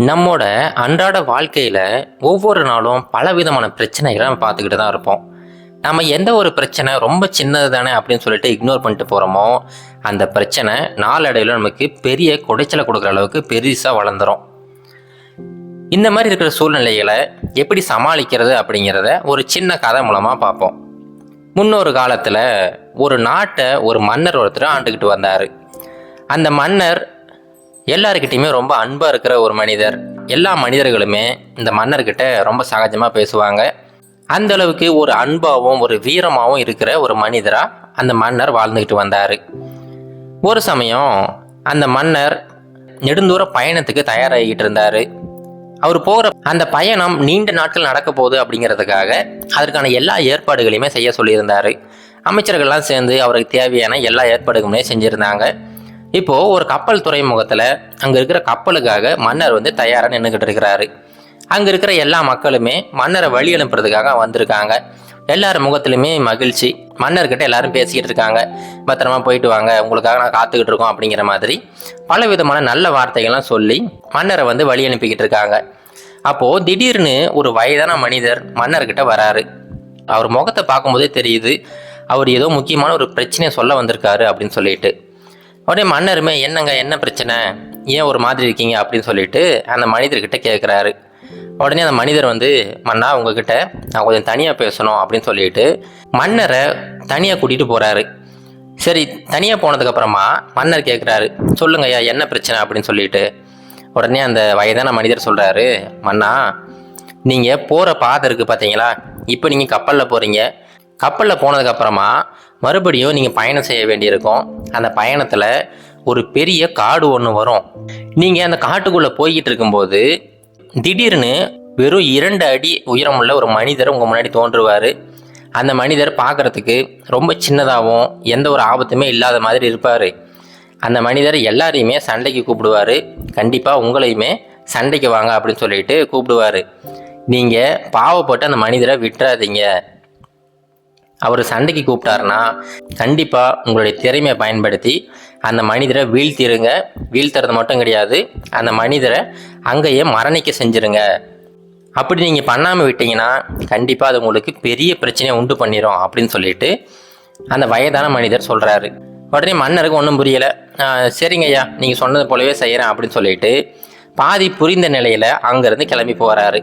நம்மோட அன்றாட வாழ்க்கையில் ஒவ்வொரு நாளும் பலவிதமான பிரச்சனைகளை நம்ம பார்த்துக்கிட்டு தான் இருப்போம். நம்ம எந்த ஒரு பிரச்சனை ரொம்ப சின்னது தானே அப்படின்னு சொல்லிட்டு இக்னோர் பண்ணிட்டு போகிறோமோ, அந்த பிரச்சனை நாளடைவில் நமக்கு பெரிய குடைச்சலை கொடுக்குற அளவுக்கு பெருசாக வளர்ந்துடும். இந்த மாதிரி இருக்கிற சூழ்நிலைகளை எப்படி சமாளிக்கிறது அப்படிங்கிறத ஒரு சின்ன கதை மூலமாக பார்ப்போம். முன்னொரு காலத்தில் ஒரு நாட்டை ஒரு மன்னர் ஒருத்தர் ஆண்டுக்கிட்டு வந்தார். அந்த மன்னர் எல்லாருக்கிட்டையுமே ரொம்ப அன்பாக இருக்கிற ஒரு மனிதர். எல்லா மனிதர்களுமே இந்த மன்னர்கிட்ட ரொம்ப சகஜமாக பேசுவாங்க. அந்த அளவுக்கு ஒரு அன்பாகவும் ஒரு வீரமாகவும் இருக்கிற ஒரு மனிதராக அந்த மன்னர் வாழ்ந்துக்கிட்டு வந்தார். ஒரு சமயம் அந்த மன்னர் நெடுந்தூர பயணத்துக்கு தயாராகிக்கிட்டு இருந்தார். அவர் போகிற அந்த பயணம் நீண்ட நாட்கள் நடக்க போகுது அப்படிங்கிறதுக்காக அதற்கான எல்லா ஏற்பாடுகளையுமே செய்ய சொல்லியிருந்தார். அமைச்சர்கள்லாம் சேர்ந்து அவருக்கு தேவையான எல்லா ஏற்பாடுகளுமே செஞ்சுருந்தாங்க. இப்போது ஒரு கப்பல் துறைமுகத்தில் அங்கே இருக்கிற கப்பலுக்காக மன்னர் தயாராக நின்றுக்கிட்டு இருக்கிறாரு. அங்கே இருக்கிற எல்லா மக்களுமே மன்னரை வழி அனுப்புறதுக்காக வந்திருக்காங்க. எல்லார் முகத்திலுமே மகிழ்ச்சி. மன்னர்கிட்ட எல்லாரும் பேசிக்கிட்டு இருக்காங்க. பத்திரமா போயிட்டு வாங்க, உங்களுக்காக நான் காத்துக்கிட்டு இருக்கோம் அப்படிங்கிற மாதிரி பல விதமான நல்ல வார்த்தைகள்லாம் சொல்லி மன்னரை வழி அனுப்பிக்கிட்டு இருக்காங்க. அப்போது திடீர்னு ஒரு வயதான மனிதர் மன்னர்கிட்ட வராரு. அவர் முகத்தை பார்க்கும்போதே தெரியுது அவர் ஏதோ முக்கியமான ஒரு பிரச்சனையை சொல்ல வந்திருக்காரு அப்படின்னு சொல்லிட்டு. உடனே மன்னருமே என்னங்க, என்ன பிரச்சனை, ஏன் ஒரு மாதிரி இருக்கீங்க அப்படின்னு சொல்லிட்டு அந்த மனிதர்கிட்ட கேட்குறாரு. உடனே அந்த மனிதர் மன்னா உங்ககிட்ட நான் கொஞ்சம் தனியாக பேசணும் அப்படின்னு சொல்லிட்டு மன்னரை தனியாக கூட்டிகிட்டு போகிறாரு. சரி, தனியாக போனதுக்கப்புறமா மன்னர் கேட்குறாரு, சொல்லுங்க ஐயா என்ன பிரச்சனை அப்படின்னு சொல்லிட்டு. உடனே அந்த வயதான மனிதர் சொல்கிறாரு, மன்னா நீங்கள் போகிற பாதை இருக்குது பார்த்தீங்களா, இப்போ நீங்கள் கப்பலில் போகிறீங்க. கப்பலில் போனதுக்கப்புறமா மறுபடியும் நீங்கள் பயணம் செய்ய வேண்டியிருக்கும். அந்த பயணத்தில் ஒரு பெரிய காடு ஒன்று வரும். நீங்கள் அந்த காட்டுக்குள்ளே போய்கிட்டு இருக்கும்போது திடீர்னு வெறும் 2 அடி உயரமுள்ள ஒரு மனிதர் உங்கள் முன்னாடி தோன்றுவார். அந்த மனிதர் பார்க்குறதுக்கு ரொம்ப சின்னதாகவும் எந்த ஒரு ஆபத்துமே இல்லாத மாதிரி இருப்பார். அந்த மனிதர் எல்லாரையுமே சண்டைக்கு கூப்பிடுவார். கண்டிப்பாக உங்களையுமே சண்டைக்கு வாங்க அப்படின்னு சொல்லிட்டு கூப்பிடுவார். நீங்கள் பாவப்பட்டு அந்த மனிதரை விட்டுறாதீங்க. அவர் சண்டைக்கு கூப்பிட்டாருன்னா கண்டிப்பாக உங்களுடைய திறமையை பயன்படுத்தி அந்த மனிதரை வீழ்த்திடுங்க. வீழ்த்துறது மட்டும் கிடையாது, அந்த மனிதரை அங்கேயே மரணிக்க செஞ்சுருங்க. அப்படி நீங்கள் பண்ணாமல் விட்டீங்கன்னா கண்டிப்பாக அது உங்களுக்கு பெரிய பிரச்சனையை உண்டு பண்ணிடும் அப்படின்னு சொல்லிட்டு அந்த வயதான மனிதர் சொல்கிறாரு. உடனே மன்னருக்கு ஒன்றும் புரியலை. சரிங்க ஐயா, நீங்கள் சொன்னது போலவே செய்கிறேன் அப்படின்னு சொல்லிட்டு பாதி புரிந்த நிலையில் அங்கேருந்து கிளம்பி போகிறாரு.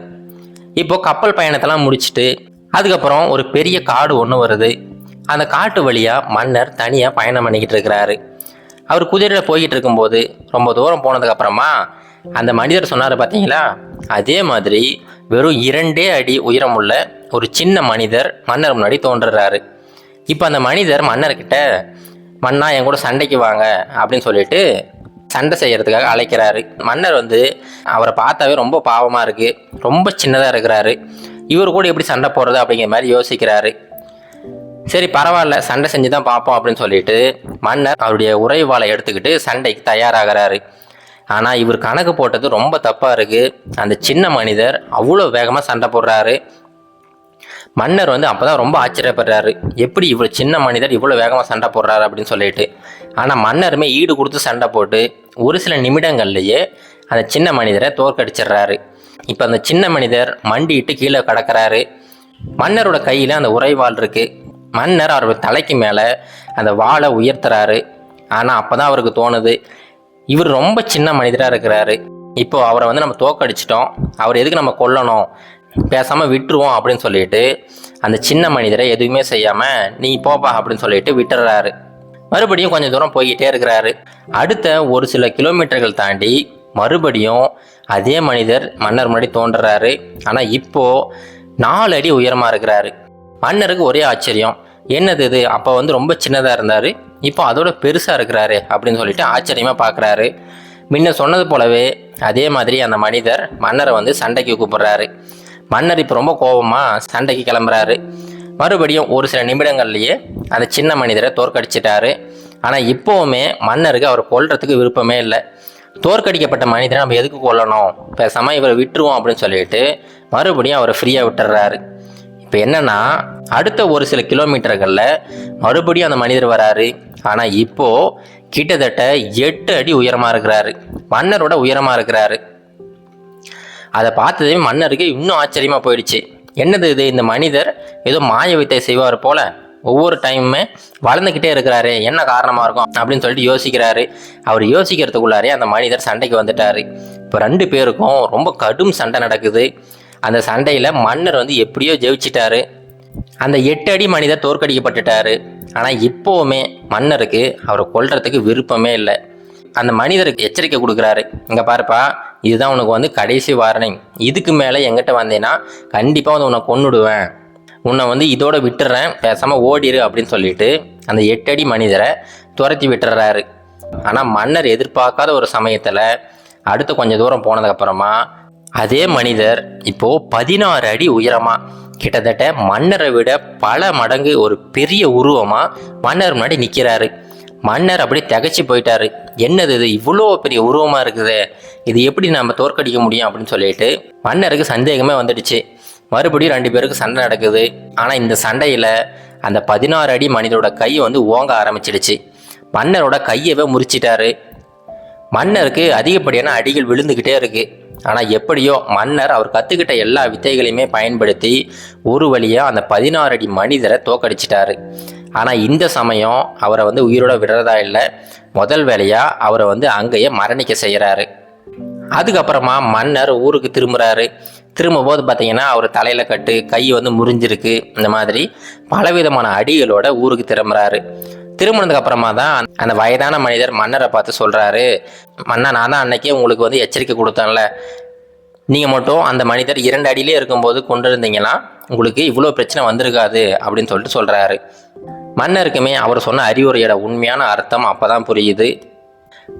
இப்போது கப்பல் பயணத்தெல்லாம் முடிச்சுட்டு அதுக்கப்புறம் ஒரு பெரிய காடு ஒன்று வருது. அந்த காட்டு வழியாக மன்னர் தனியாக பயணம் பண்ணிக்கிட்டு இருக்கிறாரு. அவர் குதிரையில் போய்கிட்டு இருக்கும்போது ரொம்ப தூரம் போனதுக்கப்புறமா அந்த மனிதர் சொன்னார் பார்த்தீங்களா, அதே மாதிரி வெறும் 2 அடி உயரமுள்ள ஒரு சின்ன மனிதர் மன்னர் முன்னாடி தோன்றுறாரு. இப்போ அந்த மனிதர் மன்னர்கிட்ட, மன்னா என் கூட சண்டைக்கு வாங்க அப்படின்னு சொல்லிட்டு சண்டை செய்கிறதுக்காக அழைக்கிறாரு. மன்னர் அவரை பார்த்தாவே ரொம்ப பாவமாக இருக்குது, ரொம்ப சின்னதாக இருக்கிறாரு. இவர் கூட எப்படி சண்டை போடுறது அப்படிங்கிற மாதிரி யோசிக்கிறாரு. சரி பரவாயில்ல, சண்டை செஞ்சு தான் பார்ப்போம் அப்படின்னு சொல்லிட்டு மன்னர் அவருடைய உறைவாளை எடுத்துக்கிட்டு சண்டைக்கு தயாராகிறாரு. ஆனால் இவர் கணக்கு போட்டது ரொம்ப தப்பாக இருக்குது. அந்த சின்ன மனிதர் அவ்வளோ வேகமாக சண்டை போடுறாரு. மன்னர் அப்போ தான் ரொம்ப ஆச்சரியப்படுறாரு, எப்படி இவ்வளோ சின்ன மனிதர் இவ்வளோ வேகமாக சண்டை போடுறாரு அப்படின்னு சொல்லிட்டு. ஆனால் மன்னருமே ஈடு கொடுத்து சண்டை போட்டு ஒரு சில நிமிடங்கள்லேயே அந்த சின்ன மனிதரை தோற்கடிச்சிடுறாரு. இப்போ அந்த சின்ன மனிதர் மண்டிட்டு கீழே கிடக்கிறாரு. மன்னரோட கையில் அந்த உறைவாள் இருக்குது. மன்னர் அவரோட தலைக்கு மேலே அந்த வாளை உயர்த்துறாரு. ஆனால் அப்போ தான் அவருக்கு தோணுது, இவர் ரொம்ப சின்ன மனிதராக இருக்கிறாரு. இப்போ அவரை நம்ம தோற்கடிச்சிட்டோம், அவர் எதுக்கு நம்ம கொல்லணும், பேசாமல் விட்டுருவோம் அப்படின்னு சொல்லிட்டு அந்த சின்ன மனிதரை எதுவுமே செய்யாமல் நீ போப்பா அப்படின்னு சொல்லிட்டு விட்டுறாரு. மறுபடியும் கொஞ்சம் தூரம் போய்கிட்டே இருக்கிறாரு. அடுத்த ஒரு சில கிலோமீட்டர்கள் தாண்டி மறுபடியும் அதே மனிதர் மன்னர் முன்னாடி தோன்றுறாரு. ஆனால் இப்போது 4 அடி உயரமாக இருக்கிறாரு. மன்னருக்கு ஒரே ஆச்சரியம், என்னது இது, அப்போ ரொம்ப சின்னதாக இருந்தார், இப்போ அதோட பெருசாக இருக்கிறாரு அப்படின்னு சொல்லிட்டு ஆச்சரியமாக பார்க்குறாரு. முன்ன சொன்னது போலவே அதே மாதிரி அந்த மனிதர் மன்னரை சண்டைக்கு கூப்பிட்றாரு. மன்னர் இப்போ ரொம்ப கோபமாக சண்டைக்கு கிளம்புறாரு. மறுபடியும் ஒரு சில நிமிடங்கள்லேயே அந்த சின்ன மனிதரை தோற்கடிச்சிட்டாரு. ஆனால் இப்போவுமே மன்னருக்கு அவர் கொல்றதுக்கு விருப்பமே இல்லை. தோற்கடிக்கப்பட்ட மனிதரை நம்ம எதுக்கு கொல்லணும், பேசாமல் இவரை விட்டுருவோம் அப்படின்னு சொல்லிட்டு மறுபடியும் அவரை ஃப்ரீயாக விட்டுறாரு. இப்போ என்னன்னா, அடுத்த ஒரு சில கிலோமீட்டர்களில் மறுபடியும் அந்த மனிதர் வராரு. ஆனால் இப்போது கிட்டத்தட்ட 8 அடி உயரமாக இருக்கிறாரு. மன்னரோட உயரமாக இருக்கிறாரு. அதை பார்த்ததே மன்னருக்கு இன்னும் ஆச்சரியமாக போயிடுச்சு. என்னது இது, இந்த மனிதர் ஏதோ மாய வித்தை செய்வார் போல, ஒவ்வொரு டைமுமே வளர்ந்துக்கிட்டே இருக்கிறாரு, என்ன காரணமாக இருக்கும் அப்படின்னு சொல்லிட்டு யோசிக்கிறாரு. அவர் யோசிக்கிறதுக்குள்ளாரே அந்த மனிதர் சண்டைக்கு வந்துட்டார். இப்போ 2 பேருக்கும் ரொம்ப கடும் சண்டை நடக்குது. அந்த சண்டையில் மன்னர் வந்து எப்படியோ ஜெயிச்சிட்டாரு. அந்த 8 அடி மனிதர் தோற்கடிக்கப்பட்டுட்டாரு. ஆனால் இப்போவுமே மன்னருக்கு அவரை கொல்றதுக்கு விருப்பமே இல்லை. அந்த மனிதருக்கு எச்சரிக்கை கொடுக்குறாரு, இங்கே பாருப்பா, இதுதான் உனக்கு வந்து கடைசி வார்னிங், இதுக்கு மேலே எங்கிட்ட வந்தேன்னா கண்டிப்பாக வந்து உன்னை கொன்னுடுவேன், உன்னை வந்து இதோட விட்டுறேன், பேசாமல் ஓடிரு அப்படின்னு சொல்லிட்டு அந்த 8 அடி மனிதரை துரத்தி விட்டுறாரு. ஆனால் மன்னர் எதிர்பார்க்காத ஒரு சமயத்தில் அடுத்து கொஞ்சம் தூரம் போனதுக்கப்புறமா அதே மனிதர் இப்போது 16 அடி உயரமாக, கிட்டத்தட்ட மன்னரை விட பல மடங்கு ஒரு பெரிய உருவமாக மன்னர் முன்னாடி நிற்கிறாரு. மன்னர் அப்படி திகைச்சு போயிட்டாரு. என்னது இது, இவ்வளோ பெரிய உருவமாக இருக்குது, இது எப்படி நம்ம தோற்கடிக்க முடியும் அப்படின்னு சொல்லிட்டு மன்னருக்கு சந்தேகமே வந்துடுச்சு. மறுபடியும் 2 பேருக்கு சண்டை நடக்குது. ஆனால் இந்த சண்டையில் அந்த 16 அடி மனிதரோட கை வந்து ஓங்க ஆரம்பிச்சிடுச்சு. மன்னரோட கையவே முறிச்சிட்டாரு. மன்னருக்கு அதிகப்படியான அடிகள் விழுந்துக்கிட்டே இருக்கு. ஆனால் எப்படியோ மன்னர் அவர் கற்றுக்கிட்ட எல்லா வித்தைகளையுமே பயன்படுத்தி ஒரு வழியாக அந்த 16 அடி மனிதரை தோக்கடிச்சிட்டாரு. ஆனால் இந்த சமயம் அவரை வந்து உயிரோட விடுறதா இல்லை, முதல் வேலையாக அவரை வந்து அங்கேயே மரணிக்க செய்கிறாரு. அதுக்கப்புறமா மன்னர் ஊருக்கு திரும்புகிறாரு. திரும்பும்போது பார்த்தீங்கன்னா அவர் தலையில் கட்டு, கை வந்து முறிஞ்சிருக்கு, இந்த மாதிரி பலவிதமான அடிகளோட ஊருக்கு திரும்புகிறாரு. திரும்பினதுக்கு அப்புறமா தான் அந்த வயதான மனிதர் மன்னரை பார்த்து சொல்கிறாரு, மன்னா, நான் தான் அன்னைக்கே உங்களுக்கு வந்து எச்சரிக்கை கொடுத்தேன்ல, நீங்கள் மட்டும் அந்த மனிதர் 2 அடியிலே இருக்கும்போது கொண்டு இருந்தீங்கன்னா உங்களுக்கு இவ்வளோ பிரச்சனை வந்திருக்காது அப்படின்னு சொல்லிட்டு சொல்கிறாரு. மன்னருக்குமே அவர் சொன்ன அறிவுரையோட உண்மையான அர்த்தம் அப்போ தான் புரியுது.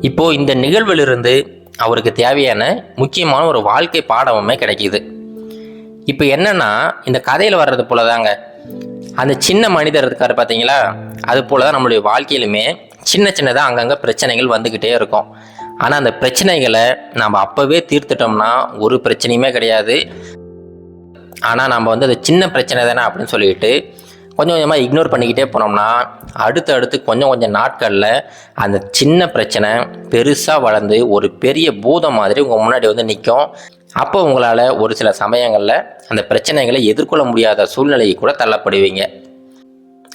இப்போது இந்த நிகழ்விலிருந்து அவருக்கு தேவையான முக்கியமான ஒரு வாழ்க்கை பாடமுமே கிடைக்கிது. இப்போ என்னன்னா, இந்த கதையில் வர்றது போல தாங்க அந்த சின்ன மனிதர் இருக்காரு பார்த்தீங்களா, அது போல தான் நம்மளுடைய வாழ்க்கையிலுமே சின்ன சின்னதாக அங்கங்கே பிரச்சனைகள் வந்துக்கிட்டே இருக்கும். ஆனால் அந்த பிரச்சனைகளை நம்ம அப்போவே தீர்த்துட்டோம்னா ஒரு பிரச்சனையுமே கிடையாது. ஆனால் நம்ம வந்து அது சின்ன பிரச்சனை தானே அப்படின்னு சொல்லிட்டு கொஞ்சம் கொஞ்சமாக இக்னோர் பண்ணிக்கிட்டே போனோம்னா அடுத்து கொஞ்சம் நாட்களில் அந்த சின்ன பிரச்சனை பெருசாக வளர்ந்து ஒரு பெரிய பூதம் மாதிரி உங்கள் முன்னாடி வந்து நிற்கும். அப்போ உங்களால் ஒரு சில சமயங்களில் அந்த பிரச்சனைகளை எதிர்கொள்ள முடியாத சூழ்நிலைக்கு கூட தள்ளப்படுவீங்க.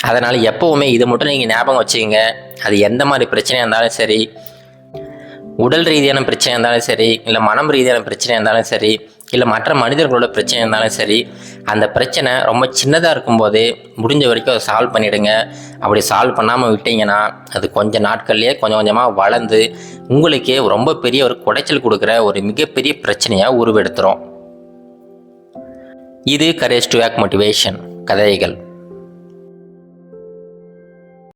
அதனால் எப்போவுமே இதை மட்டும் நீங்கள் ஞாபகம் வச்சுக்கோங்க. அது எந்த மாதிரி பிரச்சனையாக இருந்தாலும் சரி, உடல் ரீதியான பிரச்சனையாக இருந்தாலும் சரி, இல்லை மனம் ரீதியான பிரச்சனையாக இருந்தாலும் சரி, இல்லை மற்ற மனிதர்களோட பிரச்சனை இருந்தாலும் சரி, அந்த பிரச்சனை ரொம்ப சின்னதாக இருக்கும்போதே முடிஞ்ச வரைக்கும் அதை சால்வ் பண்ணிவிடுங்க. அப்படி சால்வ் பண்ணாமல் விட்டீங்கன்னா அது கொஞ்சம் நாட்கள்லேயே கொஞ்சம் கொஞ்சமாக வளர்ந்து உங்களுக்கே ரொம்ப பெரிய ஒரு குடைச்சல் கொடுக்குற ஒரு மிகப்பெரிய பிரச்சனையாக உருவெடுத்துரும். இது கரேஜ் டு ஆக்ட் மோட்டிவேஷன் கதைகள்.